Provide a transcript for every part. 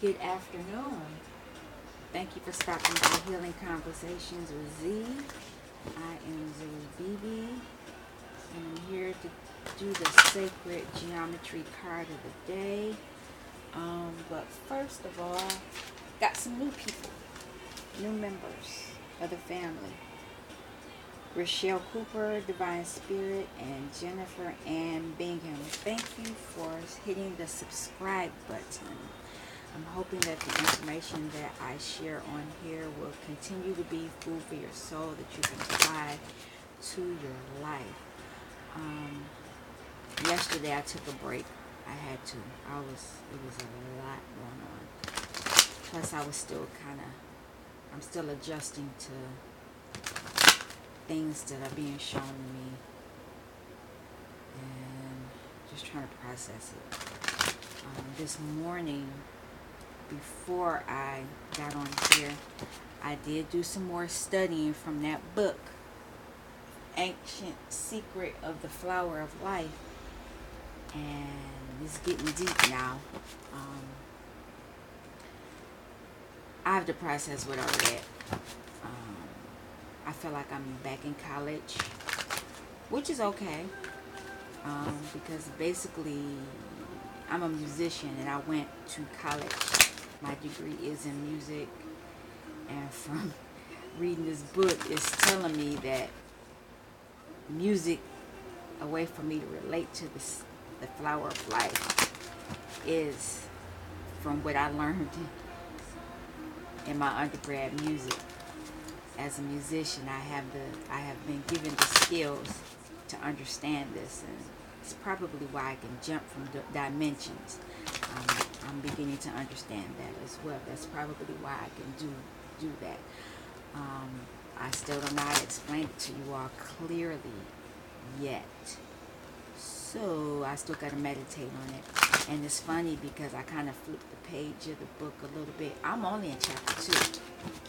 Good afternoon. Thank you for stopping by Healing Conversations with Z. I am Z BB, and I'm here to do the sacred geometry card of the day. But first of all, got some new people, new members of the family. Rochelle Cooper, Divine Spirit, and Jennifer Ann Bingham. Thank you for hitting the subscribe button. I'm hoping that the information that I share on here will continue to be food for your soul that you can apply to your life. Yesterday I took a break. I had to. It was a lot going on. Plus I was still I'm still adjusting to things that are being shown to me and just trying to process it. This morning, before I got on here, I did do some more studying from that book, Ancient Secret of the Flower of Life, and it's getting deep now. I have to process what I read. I feel like I'm back in college, which is okay, because basically I'm a musician and I went to college. My degree is in music, and from reading this book, it's telling me that music, a way for me to relate to the flower of life, is from what I learned in my undergrad music. As a musician, I have been given the skills to understand this, and it's probably why I can jump from dimensions. I'm beginning to understand that as well. That's probably why I can do that. I still don't know how to explain it to you all clearly yet. So I still got to meditate on it. And it's funny because I kind of flipped the page of the book a little bit. I'm only in chapter 2.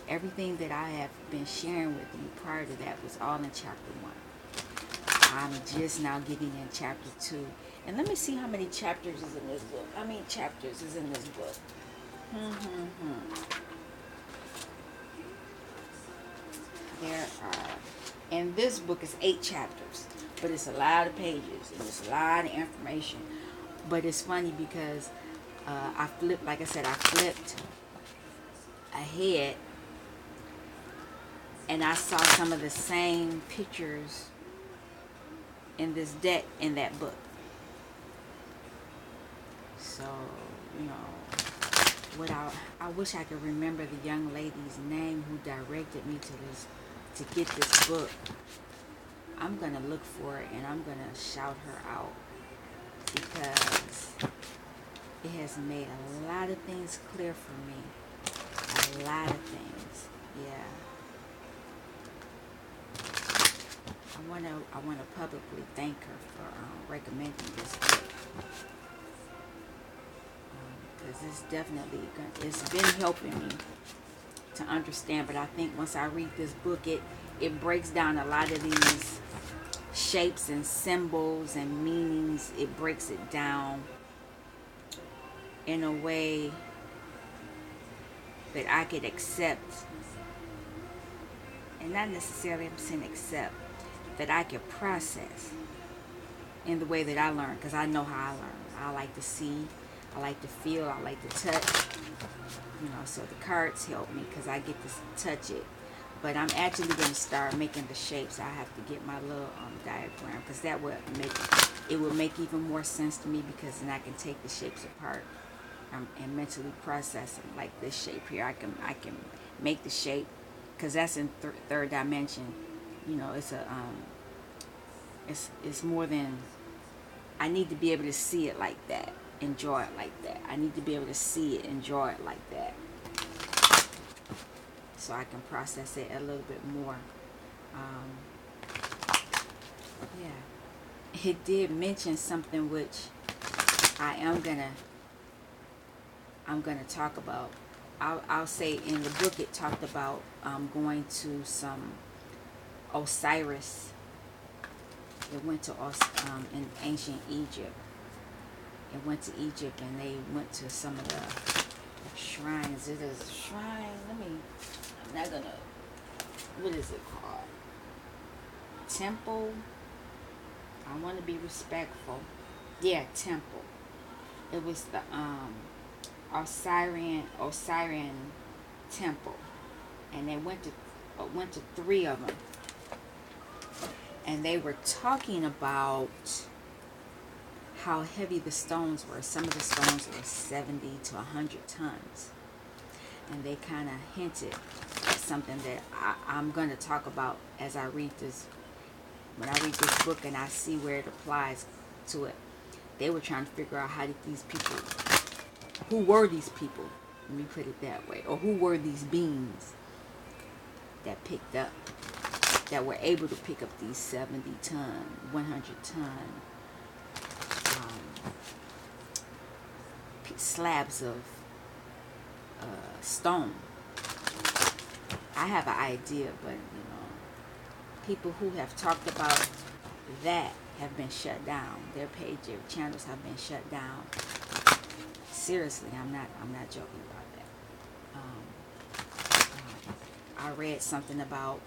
Everything that I have been sharing with you prior to that was all in chapter 1. I'm just now getting in chapter 2. And let me see how many chapters is in this book. How many chapters is in this book? There are, and this book is 8 chapters, but it's a lot of pages and it's a lot of information. But it's funny because I flipped ahead, and I saw some of the same pictures in this deck in that book. So, what I wish I could remember the young lady's name who directed me to get this book. I'm gonna look for it and I'm gonna shout her out, because it has made a lot of things clear for me. A lot of things, yeah. I wanna publicly thank her for recommending this book, because it's been helping me to understand. But I think once I read this book, it breaks down a lot of these shapes and symbols and meanings. It breaks it down in a way that I could accept, and not necessarily I'm saying accept, that I could process in the way that I learn, because I know how I learn. I like to see, I like to feel, I like to touch, so the cards help me because I get to touch it. But I'm actually going to start making the shapes. I have to get my little diagram, because that would make even more sense to me, because then I can take the shapes apart and mentally process them. Like this shape here, I can make the shape, because that's in third dimension. It's more than, I need to be able to see it like that, enjoy it like that. I need to be able to see it, enjoy it like that, so I can process it a little bit more. It did mention something which I'm gonna talk about. I'll say in the book it talked about going to some Osiris. It went to in ancient Egypt. It went to Egypt, and they went to some of Shrines. It is a shrine. I'm not gonna, what is it called? Temple. I want to be respectful. Yeah, temple. It was the Osirian temple, and they went to three of them, and they were talking about how heavy the stones were. Some of the stones were 70 to 100 tons, and they kind of hinted at something that I'm going to talk about as I read this. When I read this book and I see where it applies to it, they were trying to figure out how did these people, who were these people? Let me put it that way. Or who were these beings that picked up, that were able to pick up these 70 ton, 100 ton slabs of stone. I have an idea, but people who have talked about that have been shut down. Their channels have been shut down. Seriously, I'm not joking about that. I read something about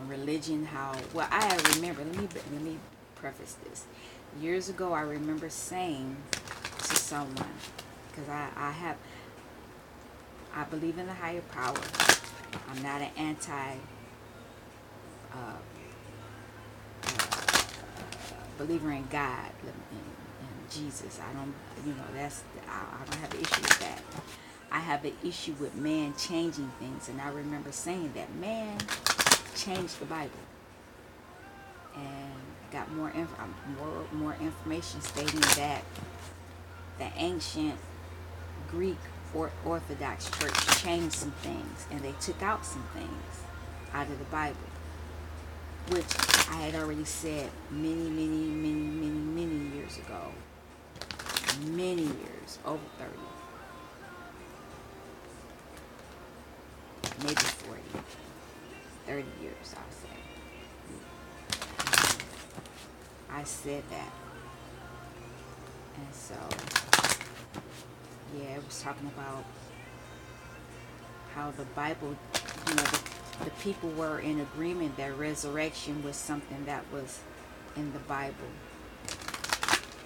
religion. I remember. Let me preface this. Years ago, I remember saying to someone, because I believe in a higher power. I'm not an believer in God and Jesus. I don't have an issue with that. I have an issue with man changing things, and I remember saying that man changed the Bible, and I got more information stating that the ancient Greek Orthodox Church changed some things, and they took out some things out of the Bible, which I had already said many years ago. Many years, over 30, maybe 40, 30 years, I'll say. I said that. And so, yeah, it was talking about how the Bible, the people were in agreement that resurrection was something that was in the Bible.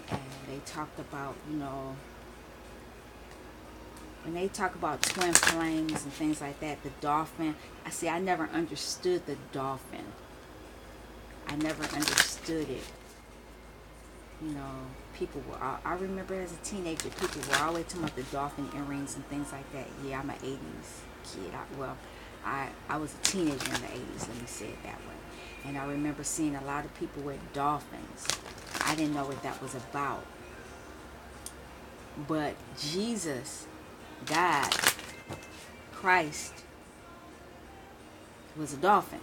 And they talked about, when they talk about twin flames and things like that, the dolphin. I never understood the dolphin. I never understood it. People were, I remember as a teenager, people were always talking about the dolphin earrings and things like that. Yeah, I'm an 80s kid. I was a teenager in the 80s, let me say it that way. And I remember seeing a lot of people with dolphins. I didn't know what that was about. But Jesus, God, Christ, was a dolphin.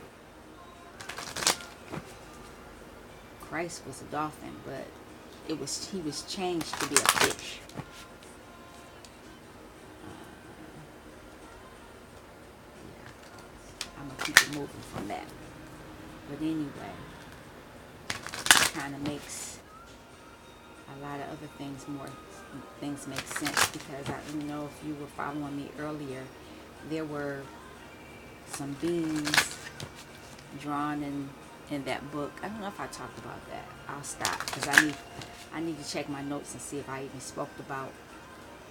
Christ was a dolphin, but he was changed to be a fish. I'm gonna keep it moving from that. But anyway, it kind of makes a lot of other things make sense, because if you were following me earlier, there were some beings drawn in that book. I don't know if I talked about that. I'll stop, because I need to check my notes and see if I even spoke about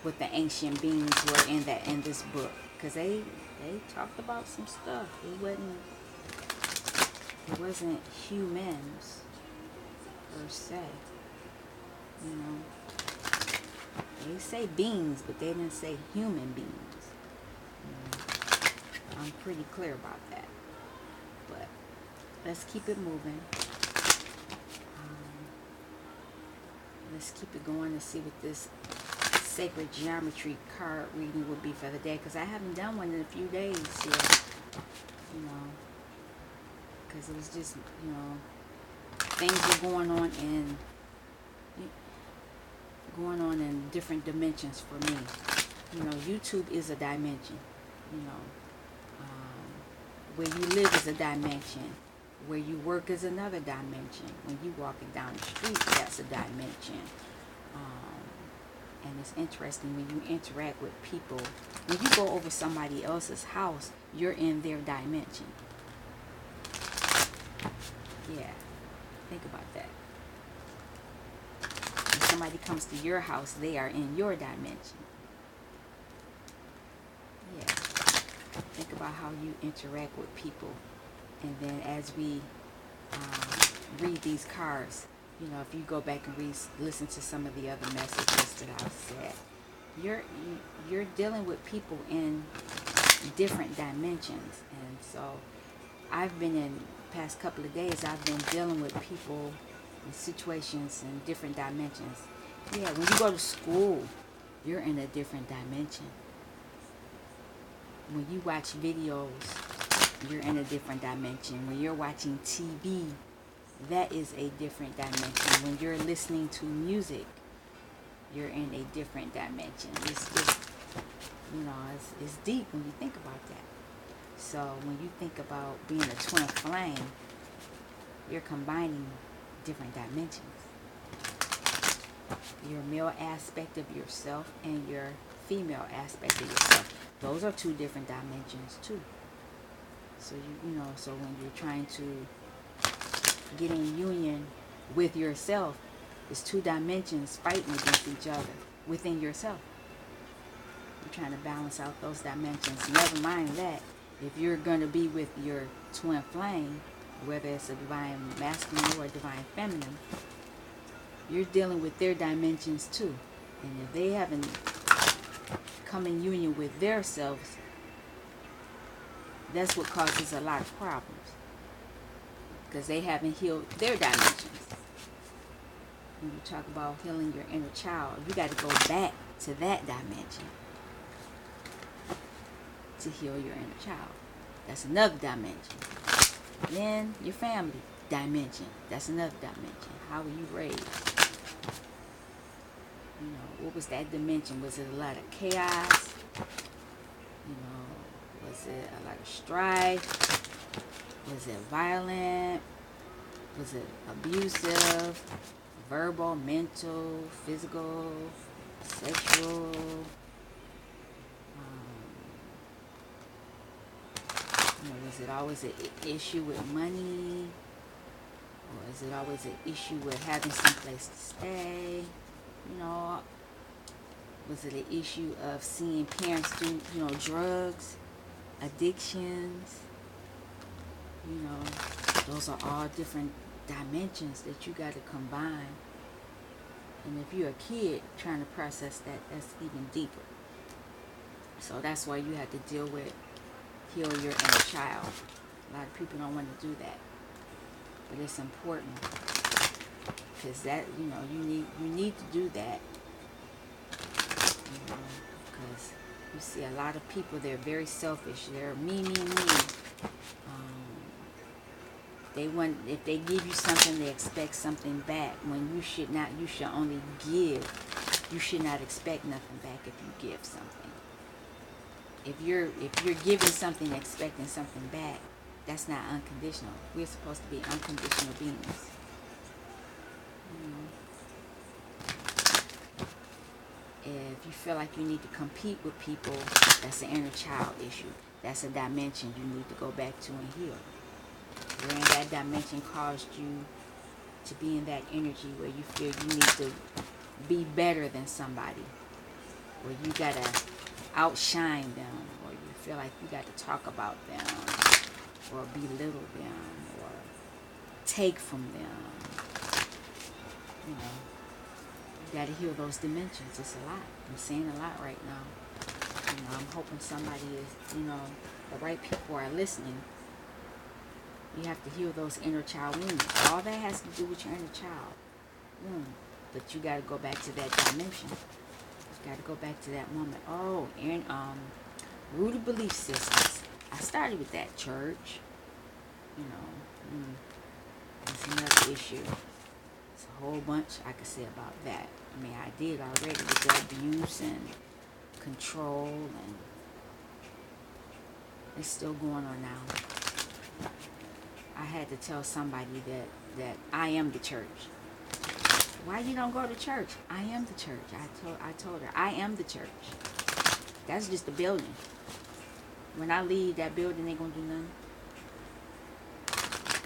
what the ancient beings were in this book, because they talked about some stuff. It wasn't humans per se. They say beings, but they didn't say human beings. I'm pretty clear about that. But let's keep it moving. Let's keep it going and see what this sacred geometry card reading would be for the day, because I haven't done one in a few days yet. Because it was just, things were going on in different dimensions for me. YouTube is a dimension. Where you live is a dimension. Where you work is another dimension. When you walking down the street, that's a dimension. And And it's interesting when you interact with people. When you go over somebody else's house, you're in their dimension. Yeah, think about that. When somebody comes to your house, they are in your dimension. Yeah, think about how you interact with people. And then as we read these cards, you know, if you go back and listen to some of the other messages that I've said, you're dealing with people in different dimensions. And so I've been in past couple of days, I've been dealing with people in situations in different dimensions. Yeah, when you go to school, you're in a different dimension. When you watch videos, you're in a different dimension. When you're watching TV, that is a different dimension. When you're listening to music, you're in a different dimension. It's just, you know, it's deep when you think about that. So when you think about being a twin flame, you're combining different dimensions. Your male aspect of yourself and your female aspect of yourself. Those are two different dimensions too. So so when you're trying to get in union with yourself, it's two dimensions fighting against each other within yourself. You're trying to balance out those dimensions. Never mind that. If you're going to be with your twin flame, whether it's a divine masculine or a divine feminine, you're dealing with their dimensions too. And if they haven't come in union with their selves, that's what causes a lot of problems. Because they haven't healed their dimensions. When you talk about healing your inner child, you got to go back to that dimension to heal your inner child. That's another dimension. Then your family dimension. That's another dimension. How were you raised? You know, what was that dimension? Was it a lot of chaos? You know, was it a lot of strife? Was it violent? Was it abusive? Verbal, mental, physical, sexual? Was it always an issue with money? Or is it always an issue with having someplace to stay? You know, was it an issue of seeing parents do, drugs, addictions? You know, those are all different dimensions that you got to combine. And if you're a kid trying to process that, that's even deeper. So that's why you have to deal with heal your inner child. A lot of people don't want to do that, but it's important because that you need to do that. Because you see a lot of people, they're very selfish. They're me. If they give you something, they expect something back. When you should not. You should only give. You should not expect nothing back if you give something. If you're giving something, expecting something back, that's not unconditional. We're supposed to be unconditional beings. If you feel like you need to compete with people, that's an inner child issue. That's a dimension you need to go back to and heal. Where in that dimension caused you to be in that energy where you feel you need to be better than somebody, where you gotta outshine them, or you feel like you got to talk about them, or belittle them, or take from them. You got to heal those dimensions. It's a lot. I'm saying a lot right now. I'm hoping somebody is, the right people are listening. You have to heal those inner child wounds. All that has to do with your inner child wound. But you got to go back to that dimension. You got to go back to that moment. Oh, and rooted belief systems. I started with that, church. That's another issue. It's a whole bunch I could say about that. I mean, I did already with the abuse and control, and it's still going on now. I had to tell somebody that I am the church. Why you don't go to church? I am the church. I told her, I am the church. That's just the building. When I leave that building, they gonna do nothing.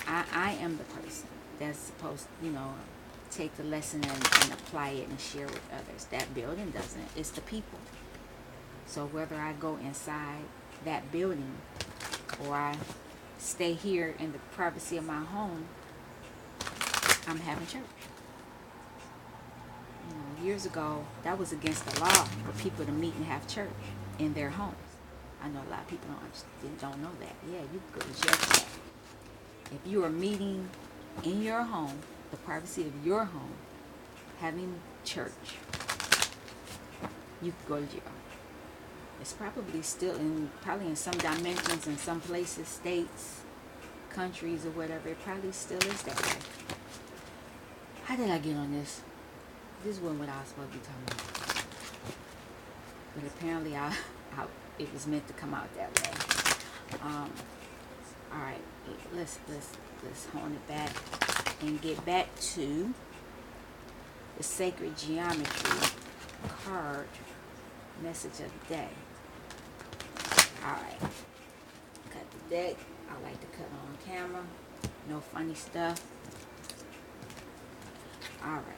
I am the person that's supposed to, take the lesson and apply it and share with others. That building doesn't. It's the people. So whether I go inside that building or I stay here in the privacy of my home, I'm having church. Years ago, that was against the law for people to meet and have church in their homes. I know a lot of people don't know that. Yeah, you could go to jail for that. If you are meeting in your home, the privacy of your home, having church, you could go to jail. It's probably still probably in some dimensions, in some places, states, countries, or whatever. It probably still is that way. How did I get on this? This wasn't what I was supposed to be talking about. But apparently, it was meant to come out that way. All right, let's hone it back and get back to the sacred geometry card message of the day. All right, cut the deck. I like to cut on camera. No funny stuff. All right.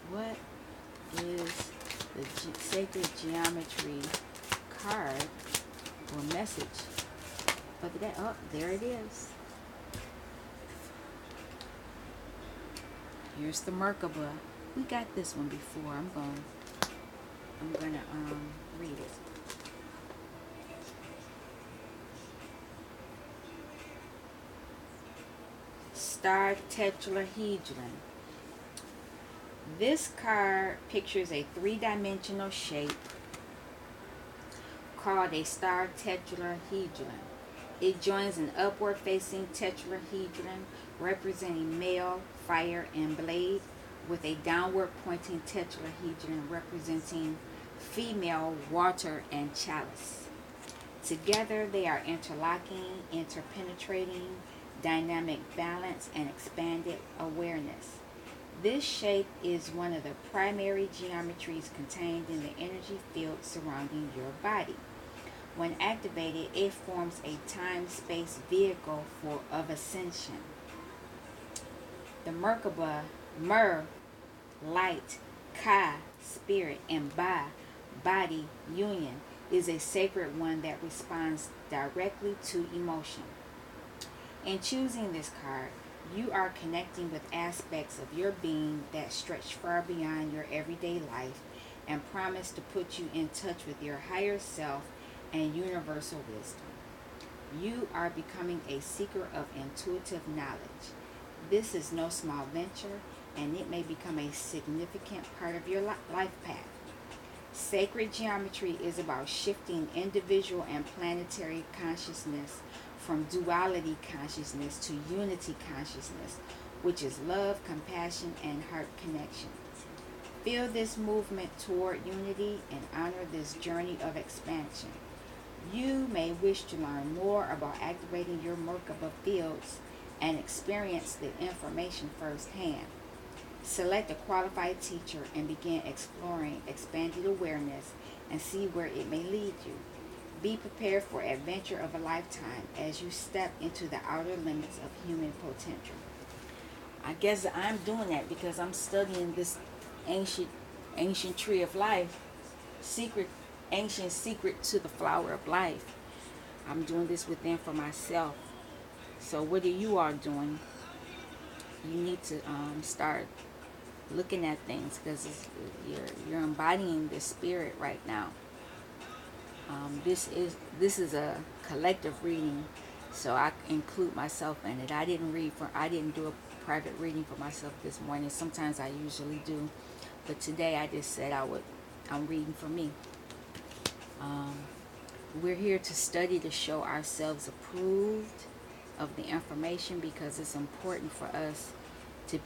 What is the sacred geometry card or message of the day? Oh, there it is. Here's the Merkaba. We got this one before. I'm gonna read it. Star tetrahedron. This card pictures a three-dimensional shape called a star tetrahedron. It joins an upward-facing tetrahedron representing male, fire, and blade with a downward-pointing tetrahedron representing female, water, and chalice. Together, they are interlocking, interpenetrating, dynamic balance, and expanded awareness. This shape is one of the primary geometries contained in the energy field surrounding your body. When activated, it forms a time-space vehicle of ascension. The Merkaba, Mer, light, Ka, spirit, and Ba, body, union, is a sacred one that responds directly to emotion. In choosing this card, you are connecting with aspects of your being that stretch far beyond your everyday life and promise to put you in touch with your higher self and universal wisdom. You are becoming a seeker of intuitive knowledge. This is no small venture, and it may become a significant part of your life path. Sacred geometry is about shifting individual and planetary consciousness from duality consciousness to unity consciousness, which is love, compassion, and heart connection. Feel this movement toward unity and honor this journey of expansion. You may wish to learn more about activating your Merkaba fields and experience the information firsthand. Select a qualified teacher and begin exploring expanded awareness and see where it may lead you. Be prepared for adventure of a lifetime as you step into the outer limits of human potential. I guess I'm doing that because I'm studying this ancient tree of life, ancient secret to the flower of life. I'm doing this within for myself. So what are you all doing? You need to start looking at things because you're embodying the spirit right now. This is a collective reading, so I include myself in it. I didn't do a private reading for myself this morning. Sometimes I usually do, but today I just said I'm reading for me. We're here to study to show ourselves approved of the information because it's important for us to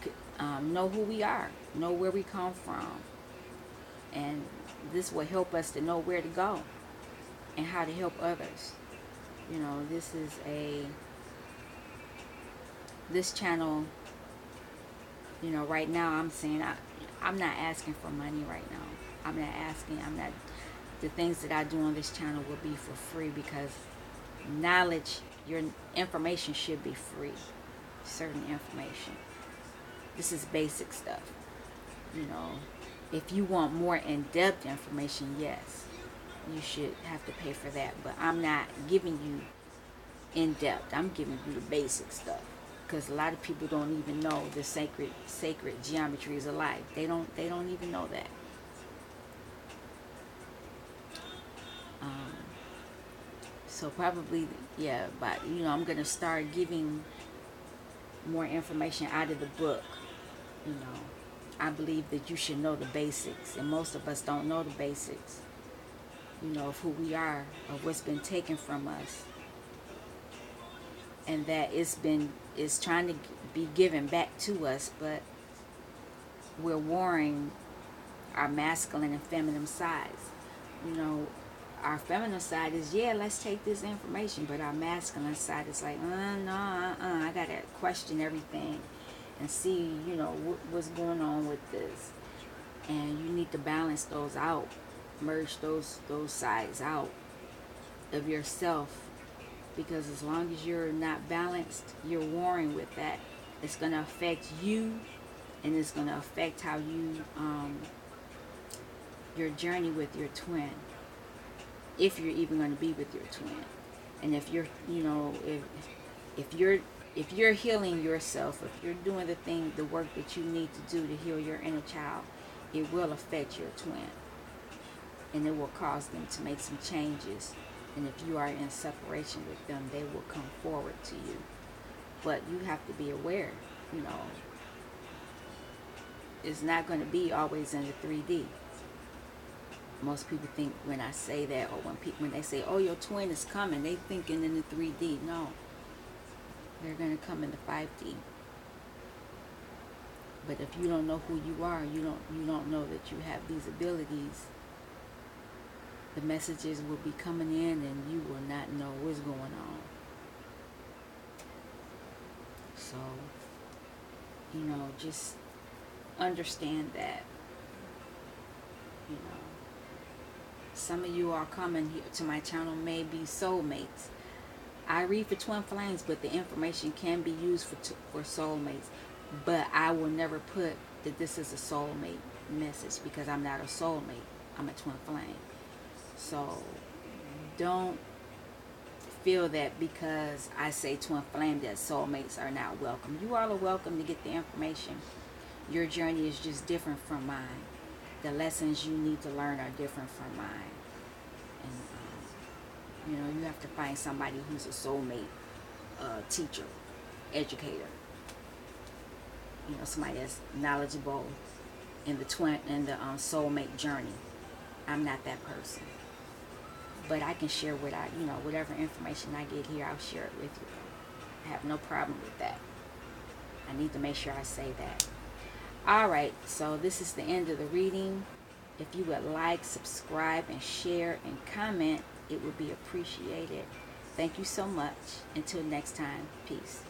know who we are, know where we come from, and this will help us to know where to go and how to help others. This channel You know, right now I'm saying I'm not asking for money right now. I'm not, the things that I do on this channel will be for free, because knowledge, your information should be free. Certain information. This is basic stuff. You know, if you want more in-depth information, yes, you should have to pay for that. But I'm not giving you in-depth. I'm giving you the basic stuff, because a lot of people don't even know the sacred geometries of life. They don't even know that. Um, so probably, yeah, but I'm gonna start giving more information out of the book. You know, I believe that you should know the basics, and most of us don't know the basics. Of who we are, of what's been taken from us, and that is trying to be given back to us, but we're warring our masculine and feminine sides. You know, our feminine side is, yeah, let's take this information, but our masculine side is like, no, I gotta question everything and see, what's going on with this. And you need to balance those out, merge those sides out of yourself, because as long as you're not balanced, you're warring with that. It's going to affect you, and it's going to affect how you your journey with your twin, if you're even going to be with your twin. And if you're if you're healing yourself, if you're doing the work that you need to do to heal your inner child, it will affect your twin, and it will cause them to make some changes. And if you are in separation with them, they will come forward to you. But you have to be aware, it's not going to be always in the 3D. Most people think when I say that, or when they say, oh, your twin is coming, they thinking in the 3D. No, they're going to come in the 5D. But if you don't know who you are, you don't know that you have these abilities, the messages will be coming in and you will not know what's going on. So, just understand that, some of you are coming here to my channel may be soulmates. I read for twin flames, but the information can be used for soulmates. But I will never put that this is a soulmate message, because I'm not a soulmate. I'm a twin flame. So don't feel that because I say twin flame that soulmates are not welcome. You all are welcome to get the information. Your journey is just different from mine. The lessons you need to learn are different from mine. And you have to find somebody who's a soulmate teacher, educator. Somebody that's knowledgeable in the soulmate journey. I'm not that person. But I can share whatever information I get here, I'll share it with you. I have no problem with that. I need to make sure I say that. Alright, so this is the end of the reading. If you would like, subscribe, and share, and comment, it would be appreciated. Thank you so much. Until next time, peace.